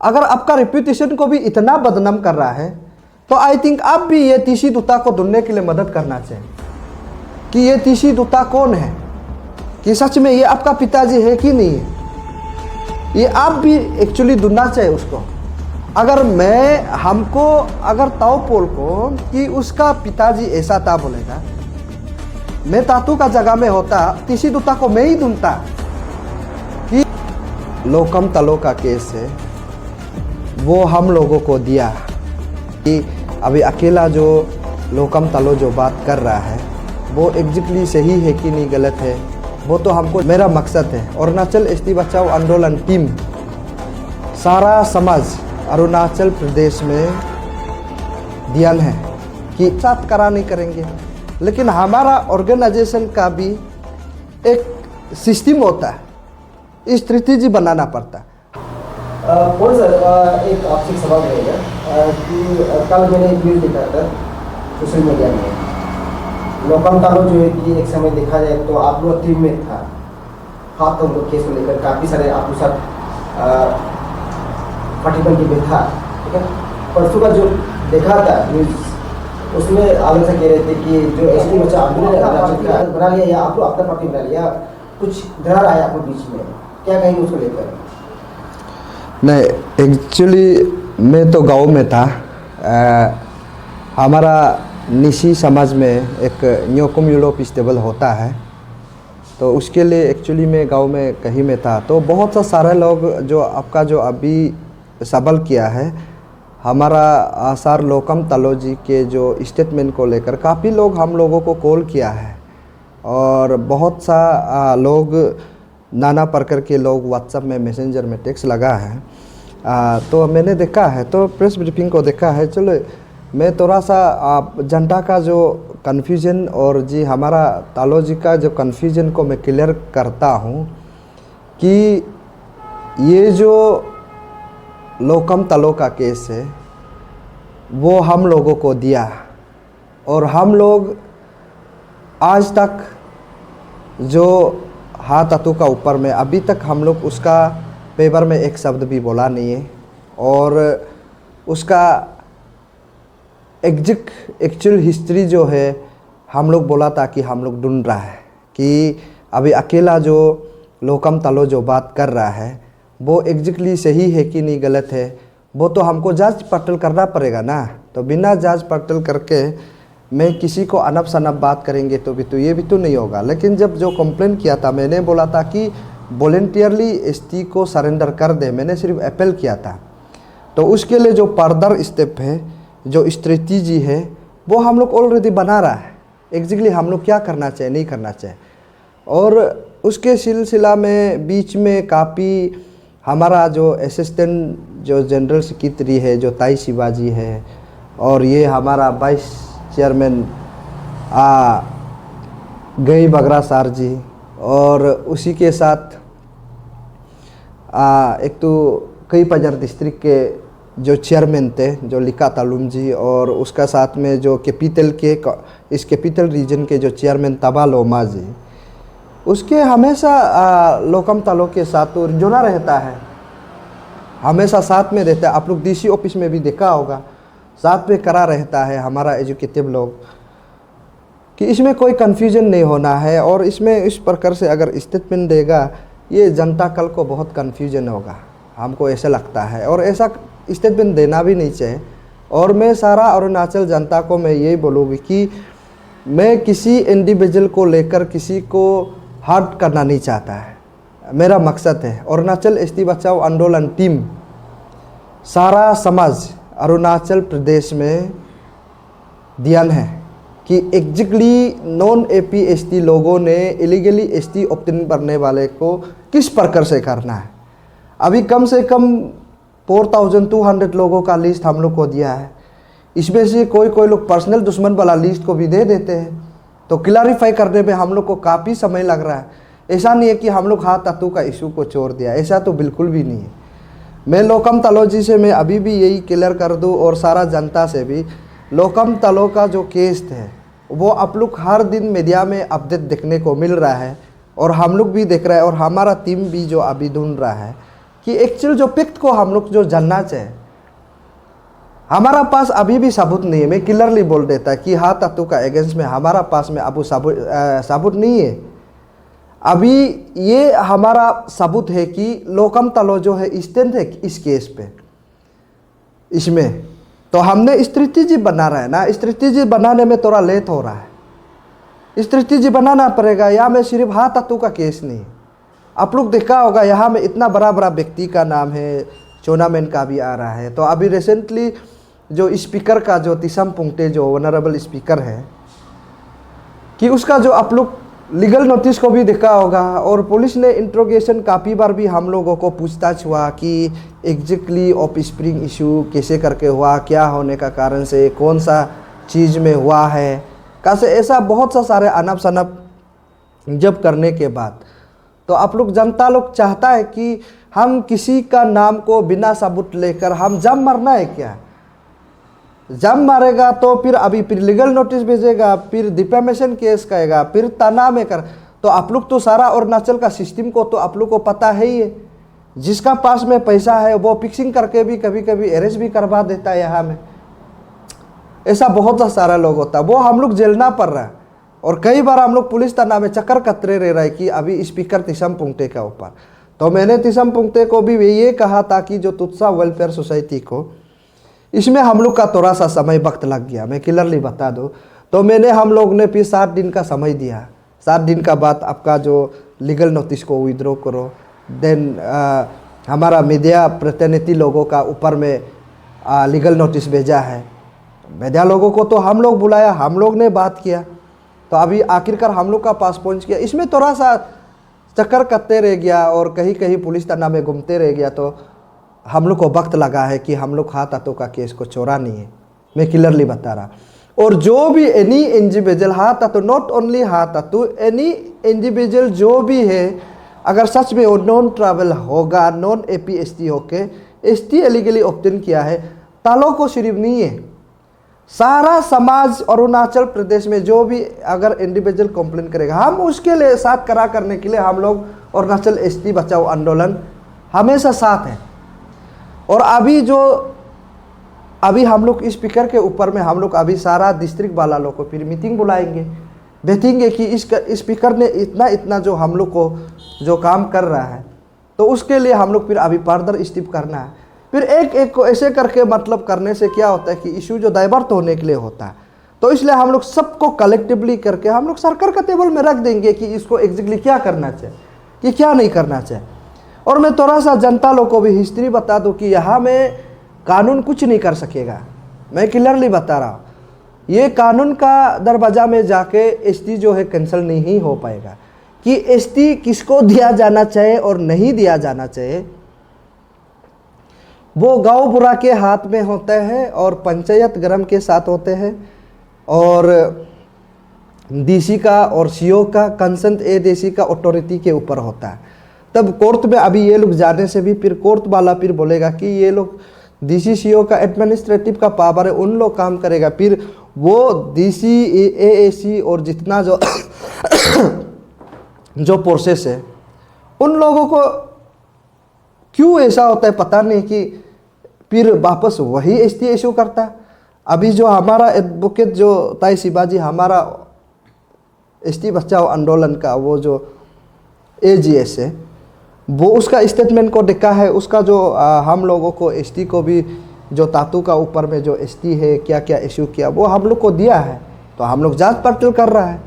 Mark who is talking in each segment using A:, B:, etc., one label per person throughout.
A: अगर आपका रेप्यूटेशन को भी इतना बदनाम कर रहा है तो आई थिंक आप भी ये तीसी दुत्ता को ढूंढने के लिए मदद करना चाहिए कि ये तीसी दुत्ता कौन है, कि सच में ये आपका पिताजी है कि नहीं है। ये आप भी एक्चुअली ढूंढना चाहिए उसको। अगर हमको अगर ताऊ पोल को कि उसका पिताजी ऐसा था बोलेगा, मैं तातू का जगह में होता तीसी दुत्ता को मैं ही ढूंढता। कि लोकम तलो का केस है वो हम लोगों को दिया कि अभी अकेला जो लोकम तलो जो बात कर रहा है वो एग्जैक्टली सही है कि नहीं गलत है, वो तो हमको मेरा मकसद है। अरुणाचल एसटी बचाओ आंदोलन टीम सारा समाज अरुणाचल प्रदेश में ध्यान है कि साथ करा नहीं करेंगे, लेकिन हमारा ऑर्गेनाइजेशन का भी एक सिस्टम होता है, स्ट्रेटेजी बनाना पड़ता है।
B: कौन सर एक आपसे सवाल रहेगा कि कल मैंने एक वीडियो देखा था सोशल मीडिया में, लोकम तालो जो है कि एक समय देखा जाए तो आप लोग टीम में था, हाथ तो केस को लेकर काफ़ी सारे आप लोग साथ पार्टिसिपेंट की था, ठीक है। परसों का जो देखा था न्यूज़ उसमें आगे से कह रहे थे कि जो एसटी बच्चा आपने बना लिया या आप लोग अपना पार्टी बना लिया, कुछ दरार आया आप लोग बीच में, क्या कहेंगे उसको लेकर?
A: नहीं, एक्चुअली मैं तो गांव में था। हमारा निशी समाज में एक न्योकुम यूलो फेस्टिवल होता है, तो उसके लिए एक्चुअली मैं गांव में कहीं में था। तो बहुत सा सारे लोग जो आपका जो अभी सवाल किया है, हमारा सर लोकम तलो जी के जो स्टेटमेंट को लेकर काफ़ी लोग हम लोगों को कॉल किया है और बहुत सा लोग नाना प्रकार के लोग व्हाट्सएप में मैसेंजर में टेक्स्ट लगा है। तो मैंने देखा है, तो प्रेस ब्रीफिंग को देखा है। चलो मैं थोड़ा सा जनता का जो कन्फ्यूजन और जी हमारा तालो जी का जो कन्फ्यूजन को मैं क्लियर करता हूँ कि ये जो लोकम तलो का केस है वो हम लोगों को दिया और हम लोग आज तक जो हाथ अतु का ऊपर में अभी तक हम लोग उसका पेपर में एक शब्द भी बोला नहीं है और उसका एक्चुअल हिस्ट्री जो है हम लोग बोला था कि हम लोग ढूंढ रहा है कि अभी अकेला जो लोकम तलो जो बात कर रहा है वो एग्जैक्टली सही है कि नहीं गलत है, वो तो हमको जांच पड़ताल करना पड़ेगा ना। तो बिना जांच पड़ताल करके मैं किसी को अनब सनब बात करेंगे तो ये भी तो नहीं होगा। लेकिन जब जो कंप्लेन किया था मैंने बोला था कि वॉलेंटियरली एसटी को सरेंडर कर दे, मैंने सिर्फ अपील किया था। तो उसके लिए जो फर्दर स्टेप है, जो स्ट्रेटजी है, वो हम लोग ऑलरेडी बना रहा है एग्जैक्टली हम लोग क्या करना चाहिए नहीं करना चाहिए। और उसके सिलसिला में बीच में काफ़ी हमारा जो असिस्टेंट जो जनरल सेक्रेटरी है जो ताई शिवाजी है और ये हमारा वाइस चेयरमैन गई बगरा सार जी और उसी के साथ एक तो कई पंजार डिस्ट्रिक्ट के जो चेयरमैन थे जो लिका तालुम जी और उसका साथ में जो इस कैपिटल रीजन के जो चेयरमैन तबा लोमा जी, उसके हमेशा लोकम तलो के साथ तो जुड़ा रहता है, हमेशा साथ में रहता है। आप लोग डीसी ऑफिस में भी देखा होगा साथ में करा रहता है हमारा एजुकेटिव लोग, कि इसमें कोई कन्फ्यूजन नहीं होना है। और इसमें इस प्रकार से अगर स्टेटमेंट देगा ये जनता कल को बहुत कन्फ्यूजन होगा, हमको ऐसा लगता है और ऐसा स्टेटमेंट देना भी नहीं चाहिए। और मैं सारा अरुणाचल जनता को मैं यही बोलूँगी कि मैं किसी इंडिविजुअल को लेकर किसी को हर्ट करना नहीं चाहता है, मेरा मकसद है। अरुणाचल एसटी बचाओ आंदोलन टीम सारा समाज अरुणाचल प्रदेश में ध्यान है कि एग्जैक्टली नॉन एपी एसटी लोगों ने इलीगली एसटी ऑब्टेन करने वाले को किस प्रकार से करना है। अभी कम से कम 4200 लोगों का लिस्ट हम लोग को दिया है, इसमें से कोई लोग पर्सनल दुश्मन वाला लिस्ट को भी दे देते हैं। तो क्लैरिफाई करने में हम लोग को काफ़ी समय लग रहा है। ऐसा नहीं है कि हम लोग हाथ तत्व का इशू को छोड़ दिया, ऐसा तो बिल्कुल भी नहीं है। मैं लोकम तलो जी से मैं अभी भी यही क्लियर कर दूं और सारा जनता से भी, लोकम तलो का जो केस है वो आप लोग हर दिन मीडिया में अपडेट देखने को मिल रहा है और हम लोग भी देख रहे हैं और हमारा टीम भी जो अभी ढूंढ रहा है कि एक्चुअल जो फैक्ट को हम लोग जो जानना चाहिए। हमारा पास अभी भी सबूत नहीं है, मैं क्लियरली बोल देता कि हाँ तातू का अगेंस्ट में हमारा पास में अबू सबूत नहीं है। अभी ये हमारा सबूत है कि लोकम तालो जो है स्टैंड है इस केस पे, इसमें तो हमने स्ट्रेटेजी बना रहा है ना, स्ट्रेटेजी बनाने में थोड़ा लेट हो रहा है। स्ट्रेटेजी बनाना पड़ेगा। यहाँ में सिर्फ हाँ तातू का केस नहीं, आप लोग देखा होगा यहाँ में इतना बड़ा बड़ा व्यक्ति का नाम है, चोनामेन का भी आ रहा है। तो अभी रिसेंटली जो स्पीकर का जो तिसम पुंगटे जो वनरेबल स्पीकर है कि उसका जो आप लोग लीगल नोटिस को भी देखा होगा, और पुलिस ने इंट्रोगेशन काफ़ी बार भी हम लोगों को पूछताछ हुआ कि एग्जैक्टली ऑफ स्प्रिंग इशू कैसे करके हुआ, क्या होने का कारण से, कौन सा चीज़ में हुआ है, कैसे, ऐसा बहुत सा सारे अनब शनब जब करने के बाद तो आप लोग जनता लोग चाहता है कि हम किसी का नाम को बिना सबूत लेकर हम जब मरना है क्या? जब मारेगा तो फिर लीगल नोटिस भेजेगा, फिर डिफेमेशन केस करेगा, फिर तना में कर। तो आप लोग तो सारा अरुणाचल का सिस्टम को तो आप लोग को पता है ही है। जिसका पास में पैसा है वो फिक्सिंग करके भी कभी कभी अरेस्ट भी करवा देता है। यहाँ में ऐसा बहुत सा सारा लोग होता है, वो हम लोग झेलना पड़ रहा है। और कई बार हम लोग पुलिस थाना में चक्कर कतरे रह रहा है कि अभी स्पीकर तिसम पुंगटे के ऊपर। तो मैंने तिसम पुंगटे को भी ये कहा था कि जो तुत्सा वेलफेयर सोसाइटी को, इसमें हम लोग का थोड़ा सा समय वक्त लग गया, मैं क्लियरली बता दूं। तो हम लोग ने फिर 7 दिन का समय दिया। 7 दिन का बाद आपका जो लीगल नोटिस को विड्रॉ करो। देन हमारा मीडिया प्रतिनिधि लोगों का ऊपर में लीगल नोटिस भेजा है। मीडिया लोगों को तो हम लोग बुलाया, हम लोग ने बात किया, तो अभी आखिरकार हम लोग का पास पहुंच गया। इसमें थोड़ा सा चक्कर करते रह गया और कहीं कहीं पुलिस थाना में घूमते रह गया, तो हम लोग को वक्त लगा है कि हम लोग हाँ तातू का केस को छोड़ा नहीं है, मैं क्लियरली बता रहा। और जो भी एनी इंडिविजुअल हाँ तातू, नॉट ओनली हाँ तातू, एनी इंडिविजुअल जो भी है, अगर सच में वो नॉन ट्रैवल होगा, नॉन APST होके ST इलीगली ऑब्टेन किया है, तालों को सिर्फ नहीं है, सारा समाज अरुणाचल प्रदेश में जो भी अगर इंडिविजुअल कंप्लेन करेगा, हम उसके लिए साथ करा करने के लिए हम लोग अरुणाचल ST बचाओ आंदोलन हमेशा साथ है। और अभी हम लोग स्पीकर के ऊपर में हम लोग अभी सारा डिस्ट्रिक्ट वाला लोग को फिर मीटिंग बुलाएंगे, देखेंगे कि इस स्पीकर ने इतना जो हम लोग को जो काम कर रहा है, तो उसके लिए हम लोग फिर अभी फर्दर स्टेप करना है। फिर एक एक को ऐसे करके मतलब करने से क्या होता है कि इशू जो डाइवर्ट होने के लिए होता है, तो इसलिए हम लोग सबको कलेक्टिवली करके हम लोग सरकार का टेबल में रख देंगे कि इसको एग्जैक्टली क्या करना चाहिए, कि क्या नहीं करना चाहिए। और मैं थोड़ा सा जनता लोग को भी हिस्ट्री बता दूं कि यहाँ में कानून कुछ नहीं कर सकेगा, मैं क्लियरली बता रहा हूँ। ये कानून का दरवाजा में जाके ST जो है कैंसिल नहीं हो पाएगा कि ST किसको दिया जाना चाहिए और नहीं दिया जाना चाहिए। वो गांव बुरा के हाथ में होते हैं और पंचायत गरम के साथ होते हैं, और DC का और CO का कंसेंट ADC का अथॉरिटी के ऊपर होता है। तब कोर्ट में अभी ये लोग जाने से भी फिर कोर्ट वाला फिर बोलेगा कि ये लोग DC CO का एडमिनिस्ट्रेटिव का पावर है, उन लोग काम करेगा। फिर वो DC AAC और जितना जो प्रोसेस है, उन लोगों को क्यों ऐसा होता है पता नहीं कि फिर वापस वही ST इशू करता है। अभी जो हमारा एडवोकेट जो ताई शिवाजी, हमारा ST बचाओ आंदोलन का वो जो AGS है, वो उसका स्टेटमेंट को देखा है। उसका जो हम लोगों को ST को भी जो तातू का ऊपर में जो ST है क्या क्या इशू किया, वो हम लोग को दिया है। तो हम लोग जांच पड़ताल कर रहा है।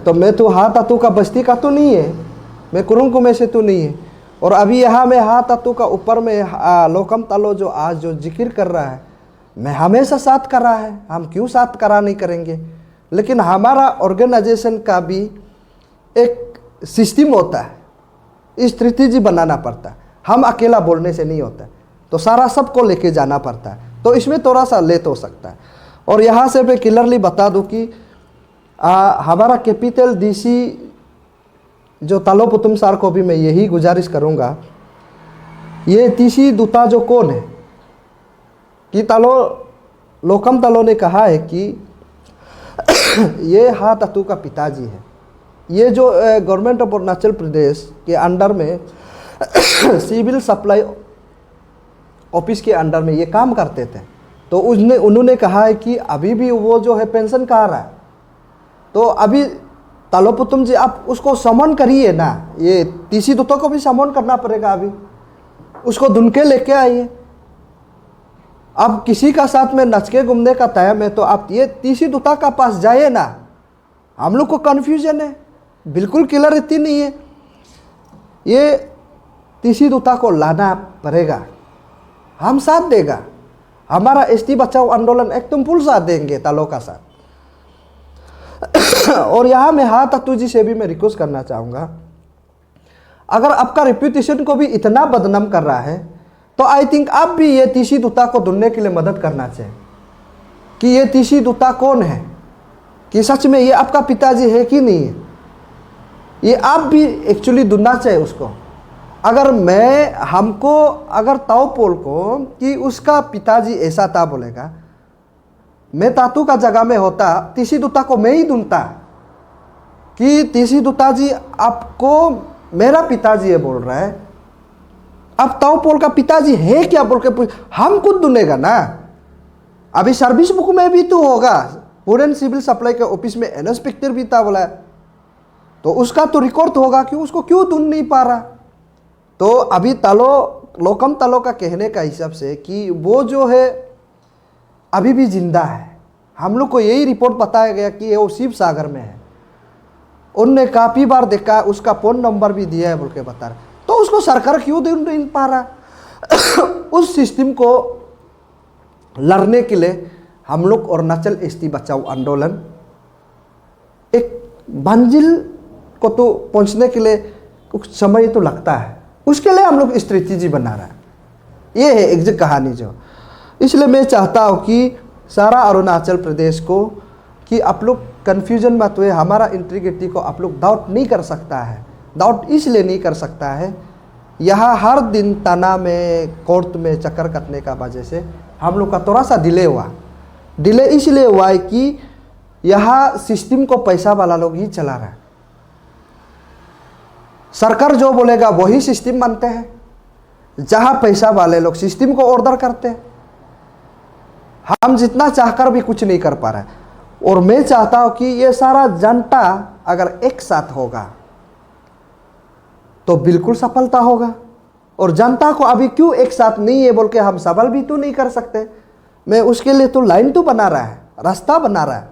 A: तो मैं तो हाँ तातू का बस्ती का तो नहीं है, मैं कुरुंग में से तो नहीं है। और अभी यहाँ में हाँ तातू का ऊपर में लोकम तालो जो आज जो जिक्र कर रहा है, मैं हमेशा साथ कर रहा है, हम क्यों साथ करा नहीं करेंगे। लेकिन हमारा ऑर्गेनाइजेशन का भी एक सिस्टम होता है, स्ट्रेटेजी बनाना पड़ता है, हम अकेला बोलने से नहीं होता है, तो सारा सबको लेके जाना पड़ता है। तो इसमें थोड़ा सा लेट हो सकता है। और यहाँ से मैं क्लियरली बता दूं कि हमारा कैपिटल DC जो तालो पुतुम सार को भी मैं यही गुजारिश करूँगा, ये तीसरी दूता जो कौन है कि तालो लोकम तालो ने कहा है कि ये हाँ तातू का पिताजी है। ये जो गवर्नमेंट ऑफ अरुणाचल प्रदेश के अंडर में सिविल सप्लाई ऑफिस के अंडर में ये काम करते थे। तो उन्होंने कहा है कि अभी भी वो जो है पेंशन कहा रहा है, तो अभी तालोपुतुम जी आप उसको समन करिए ना, ये तीसी दुतो को भी समन करना पड़ेगा, अभी उसको ढूंढ के लेके आइए। अब किसी का साथ में नच के घूमने का टाइम है तो आप ये तीसी दुता का पास जाइए ना। हम लोग को कन्फ्यूजन है, बिल्कुल क्लियरिटी नहीं है। ये तीसी दुता को लाना पड़ेगा, हम साथ देगा, हमारा एसटी बचाओ आंदोलन एकदम फुल साथ देंगे तालो का साथ। और यहाँ मैं हाँ तत्तू जी से भी मैं रिक्वेस्ट करना चाहूँगा, अगर आपका रेप्यूटेशन को भी इतना बदनाम कर रहा है तो आई थिंक आप भी ये तीसी दुता को ढूंढने के लिए मदद करना चाहिए कि ये तीसी दुता कौन है, कि सच में ये आपका पिताजी है कि नहीं है। ये आप भी एक्चुअली ढूंढना चाहिए उसको। अगर अगर ताओपोल को कि उसका पिताजी ऐसा था बोलेगा, मैं तातू का जगह में होता, तीसी दुता को मैं ही ढूंढता कि तीसी दुता जी आपको मेरा पिताजी है बोल रहा है, अब ताओपोल का पिताजी है क्या बोल के हम खुद ढूंढेगा ना। अभी सर्विस बुक में भी तो होगा, फूड सिविल सप्लाई के ऑफिस में इंस्पेक्टर भी था बोला, तो उसका तो रिकॉर्ड होगा कि उसको क्यों ढूंढ नहीं पा रहा। तो अभी लोकम तालो का कहने का हिसाब से कि वो जो है अभी भी जिंदा है। हम लोग को यही रिपोर्ट बताया गया कि वो शिव सागर में है, उनने काफ़ी बार देखा, उसका फ़ोन नंबर भी दिया है बोल के बता रहा। तो उसको सरकार क्यों ढूंढ नहीं पा रहा। उस सिस्टम को लड़ने के लिए हम लोग अरुणाचल एसटी बचाओ आंदोलन एक मंजिल को तो पहुंचने के लिए कुछ समय तो लगता है, उसके लिए हम लोग स्ट्रेटेजी बना रहा है। ये है एग्जैक्ट कहानी जो। इसलिए मैं चाहता हूँ कि सारा अरुणाचल प्रदेश को कि आप लोग कन्फ्यूजन मत हुए, हमारा इंटीग्रिटी को आप लोग डाउट नहीं कर सकता है। डाउट इसलिए नहीं कर सकता है, यहाँ हर दिन तना में कोर्ट में चक्कर कटने का वजह से हम लोग का थोड़ा सा डिले हुआ। डिले इसलिए हुआ है कि यहाँ सिस्टम को पैसा वाला लोग ही चला रहा है। सरकार जो बोलेगा वही सिस्टम मानते हैं, जहाँ पैसा वाले लोग सिस्टम को ऑर्डर करते हैं। हम जितना चाहकर भी कुछ नहीं कर पा रहे। और मैं चाहता हूँ कि ये सारा जनता अगर एक साथ होगा तो बिल्कुल सफलता होगा। और जनता को अभी क्यों एक साथ नहीं है बोल के हम सवाल भी तो नहीं कर सकते। मैं उसके लिए तो लाइन तो बना रहा है, रास्ता बना रहा है,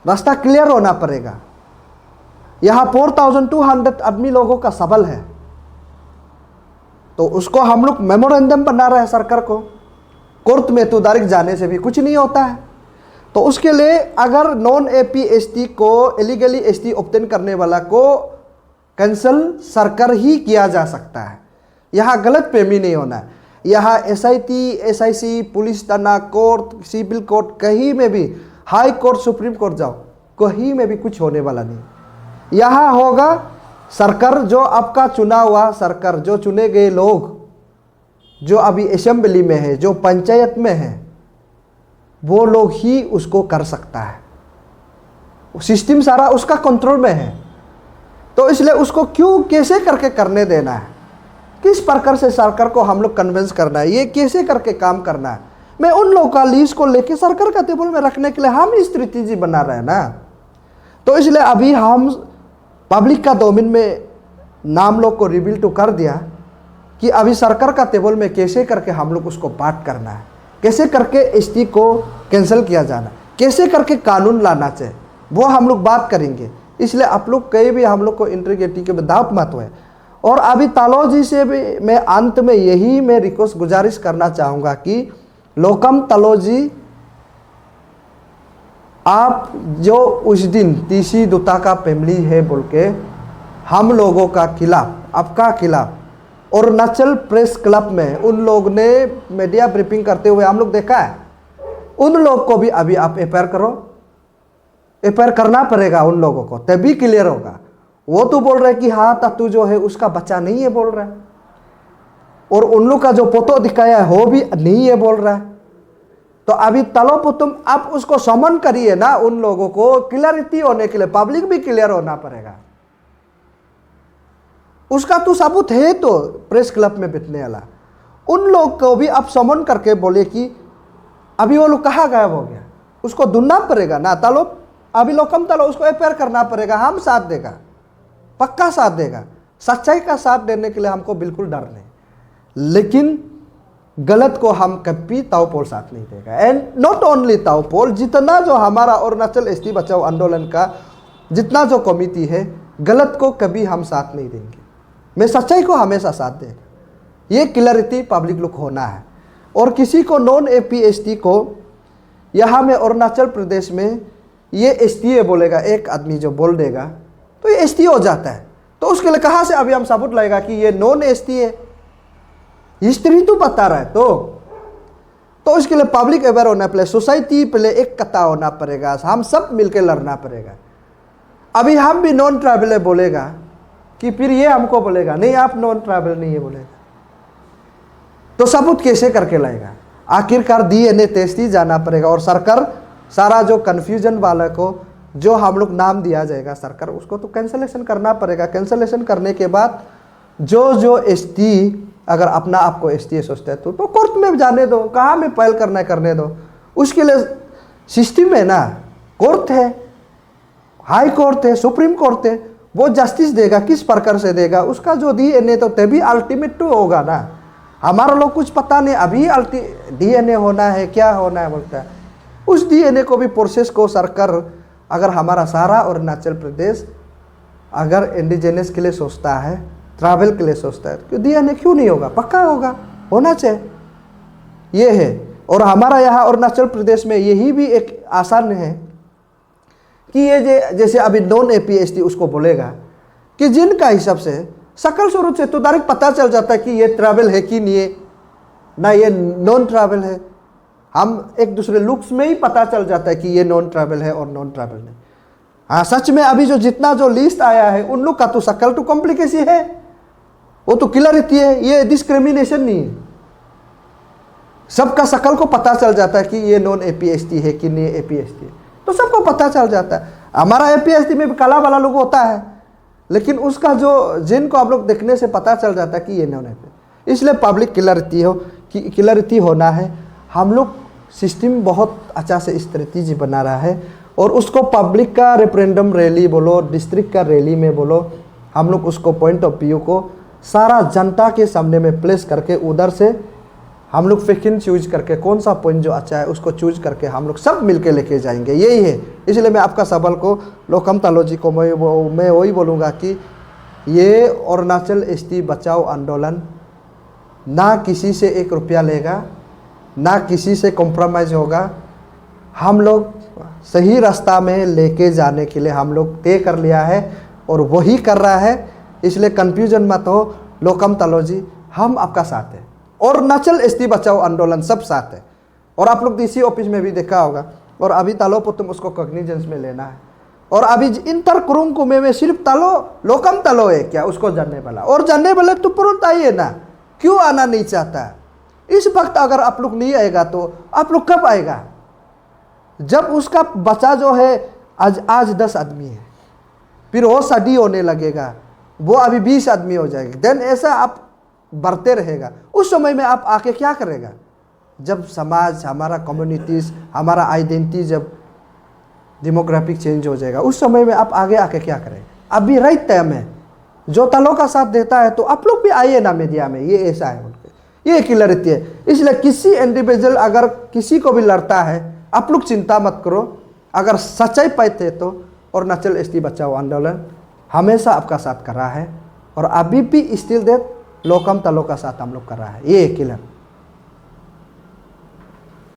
A: रास्ता क्लियर होना पड़ेगा। यहाँ 4200 आदमी लोगों का सवाल है, तो उसको हम लोग मेमोरेंडम बना रहे हैं सरकार को। कोर्ट में तो डायरेक्ट जाने से भी कुछ नहीं होता है। तो उसके लिए अगर नॉन एपी एसटी को इलीगली एसटी ऑब्टेन करने वाला को कैंसल सरकार ही किया जा सकता है। यहाँ गलत फहमी नहीं होना है। यहाँ एसआईटी, एसआईसी, पुलिस थाना, कोर्ट, सिविल कोर्ट, कहीं में भी, हाई कोर्ट, सुप्रीम कोर्ट जाओ, कहीं में भी कुछ होने वाला नहीं। यहाँ होगा सरकार, जो आपका चुना हुआ सरकार, जो चुने गए लोग जो अभी असेंबली में है, जो पंचायत में है, वो लोग ही उसको कर सकता है। सिस्टम सारा उसका कंट्रोल में है। तो इसलिए उसको क्यों कैसे करके करने देना है, किस प्रकार से सरकार को हम लोग कन्विंस करना है, ये कैसे करके काम करना है। मैं उन लोगों का लीज को लेके सरकार का टेबल में रखने के लिए हम स्ट्रेटेजी बना रहे हैं ना। तो इसलिए अभी हम पब्लिक का डोमेन में नाम लोग को रिवील तो कर दिया कि अभी सरकार का टेबल में कैसे करके हम लोग उसको बात करना है, कैसे करके एसटी को कैंसिल किया जाना, कैसे करके कानून लाना चाहिए, वो हम लोग बात करेंगे। इसलिए आप लोग कहीं भी हम लोग को इंटीग्रिटी के दावत मत हुए। और अभी तालो जी से भी मैं अंत में यही मैं रिक्वेस्ट गुजारिश करना चाहूँगा कि लोकम तालो जी, आप जो उस दिन तीसी दुता का फैमिली है बोल के हम लोगों का खिलाफ, आपका खिलाफ अरुणाचल प्रेस क्लब में उन लोग ने मीडिया ब्रीफिंग करते हुए हम लोग देखा है। उन लोग को भी अभी आप एफआईआर करो, एफआईआर करना पड़ेगा उन लोगों को, तभी क्लियर होगा। वो तो बोल रहे कि हाँ तत्तू जो है उसका बच्चा नहीं है बोल रहा है, और उन लोग का जो फोटो दिखाया है वो भी नहीं है बोल रहा है। तो अभी तलो पुतुम आप उसको समन करिए ना, उन लोगों को क्लियरिटी होने के लिए, पब्लिक भी क्लियर होना पड़ेगा। उसका तो सबूत है तो प्रेस क्लब में बैठने वाला। उन लोग को भी आप समन करके बोले कि अभी वो लोग कहाँ गायब हो गया, उसको ढूंढना पड़ेगा ना। तालो अभी लोकम तालो उसको एफआईआर करना पड़ेगा। हम साथ देगा, पक्का साथ देगा। सच्चाई का साथ देने के लिए हमको बिल्कुल डर नहीं, लेकिन गलत को हम कभी ताओपोल साथ नहीं देगा। एंड नॉट ओनली ताओपोल, जितना जो हमारा अरुणाचल एसटी बचाओ आंदोलन का जितना जो कमिटी है, गलत को कभी हम साथ नहीं देंगे। मैं सच्चाई को हमेशा साथ देगा। ये क्लैरिटी पब्लिक लुक होना है। और किसी को नॉन एपीएसटी को यहाँ में अरुणाचल प्रदेश में ये एसटी बोलेगा, एक आदमी जो बोल देगा तो ये एसटी हो जाता है। तो उसके लिए कहाँ से अभी हम सबूत लाएगा कि ये नॉन एसटी है? हिस्ट्री तो बता रहा है। तो उसके लिए पब्लिक अवेयर होना पड़ेगा, सोसाइटी पहले एक कथा होना पड़ेगा, हम सब मिलकर लड़ना पड़ेगा। अभी हम भी नॉन ट्राइबल बोलेगा कि फिर ये हमको बोलेगा नहीं आप नॉन ट्राइबल नहीं है बोलेगा, तो सबूत कैसे करके लाएगा? आखिरकार डीएनए टेस्ट ही जाना पड़ेगा। और सरकार सारा जो कन्फ्यूजन वाला को जो हम लोग नाम दिया जाएगा सरकार उसको तो कैंसलेशन करना पड़ेगा। कैंसलेशन करने के बाद जो एसटी अगर अपना आपको एसटी सोचता है तो कोर्ट में जाने दो, कहाँ में पहल करना है करने दो। उसके लिए सिस्टम है ना, कोर्ट है, हाई कोर्ट है, सुप्रीम कोर्ट है, वो जस्टिस देगा। किस प्रकार से देगा उसका जो डीएनए तो तभी अल्टीमेट तो होगा ना। हमारा लोग कुछ पता नहीं अभी डीएनए होना है क्या होना है बोलता है। उस डीएनए को भी प्रोसेस को सरकार अगर हमारा सारा अरुणाचल प्रदेश अगर इंडिजिनस के लिए सोचता है, ट्रैवल के लिए सोचता है, तो डीएनए क्यों नहीं होगा? पक्का होगा, होना चाहिए। ये है। और हमारा यहाँ अरुणाचल प्रदेश में यही भी एक आसान है कि ये जैसे अभी नॉन एपीएसटी उसको बोलेगा कि जिनका हिसाब से सकल स्वरूप से तो डायरेक्ट पता चल जाता है कि ये ट्रैवल है कि नहीं है, ना ये नॉन ट्रैवल है। हम एक दूसरे लुक्स में ही पता चल जाता है कि ये नॉन ट्रैवल है और नॉन ट्रैवल नहीं। हाँ, सच में अभी जो जितना जो लिस्ट आया है उन लोग का तो सकल टू कॉम्प्लिकेसी है, वो तो क्लियरिटी है, ये डिस्क्रिमिनेशन नहीं है। सबका सकल को पता चल जाता है कि ये नॉन एपीएसटी है कि नहीं एपीएसटी है, तो सबको पता चल जाता है। हमारा एपीएसटी में भी काला वाला लोग होता है, लेकिन उसका जो जिनको आप लोग देखने से पता चल जाता है कि ये नॉन एपीएसटी। इसलिए पब्लिक क्लियरिटी होना है। हम लोग सिस्टम बहुत अच्छा से स्ट्रेटेजी बना रहा है और उसको पब्लिक का रेफरेंडम रैली बोलो, डिस्ट्रिक्ट का रैली में बोलो, हम लोग उसको पॉइंट ऑफ व्यू को सारा जनता के सामने में प्लेस करके उधर से हम लोग फिकिन चूज करके कौन सा पॉइंट जो अच्छा है उसको चूज करके हम लोग सब मिलके लेके जाएंगे। यही है। इसलिए मैं आपका सवाल को लोकम तालोजी को मैं वही बोलूँगा कि ये अरुणाचल एसटी बचाओ आंदोलन ना किसी से 1 रुपया लेगा, ना किसी से कॉम्प्रोमाइज़ होगा। हम लोग सही रास्ता में लेके जाने के लिए हम लोग तय कर लिया है और वही कर रहा है। इसलिए कन्फ्यूजन मत हो। लोकम तालोजी हम आपका साथ है, अरुणाचल एसटी बचाओ आंदोलन सब साथ है। और आप लोग डीसी ऑफिस में भी देखा होगा। और अभी तालो पुतुम उसको कॉग्निजेंस में लेना है। और अभी इंटर कुरुंग में सिर्फ तालो लोकम तालो है क्या उसको जानने वाला, और जानने वाले तो तुरंत आइए ना, क्यों आना नहीं चाहता? इस वक्त अगर आप लोग नहीं आएगा तो आप लोग कब आएगा? जब उसका बच्चा जो है आज 10 आदमी है, फिर वो शादी होने लगेगा, वो अभी 20 आदमी हो जाएगा, देन ऐसा आप बढ़ते रहेगा। उस समय में आप आके क्या करेगा? जब समाज हमारा कम्युनिटीज़ हमारा आइडेंटिटी जब डेमोग्राफिक चेंज हो जाएगा, उस समय में आप आगे आके क्या करेंगे? अभी राइट टाइम है। जो तालों का साथ देता है तो आप लोग भी आइए ना मीडिया में, ये ऐसा है उनके, ये क्लियरिटी है। इसलिए किसी इंडिविजुअल अगर किसी को भी लड़ता है, आप लोग चिंता मत करो। अगर सच्चाई पाते तो अरुणाचल एसटी बचाओ आंदोलन हमेशा आपका साथ कर रहा है और अभी भी स्टिल देट लोकम तालो का साथ हम लोग कर रहा है। ये क्लियर।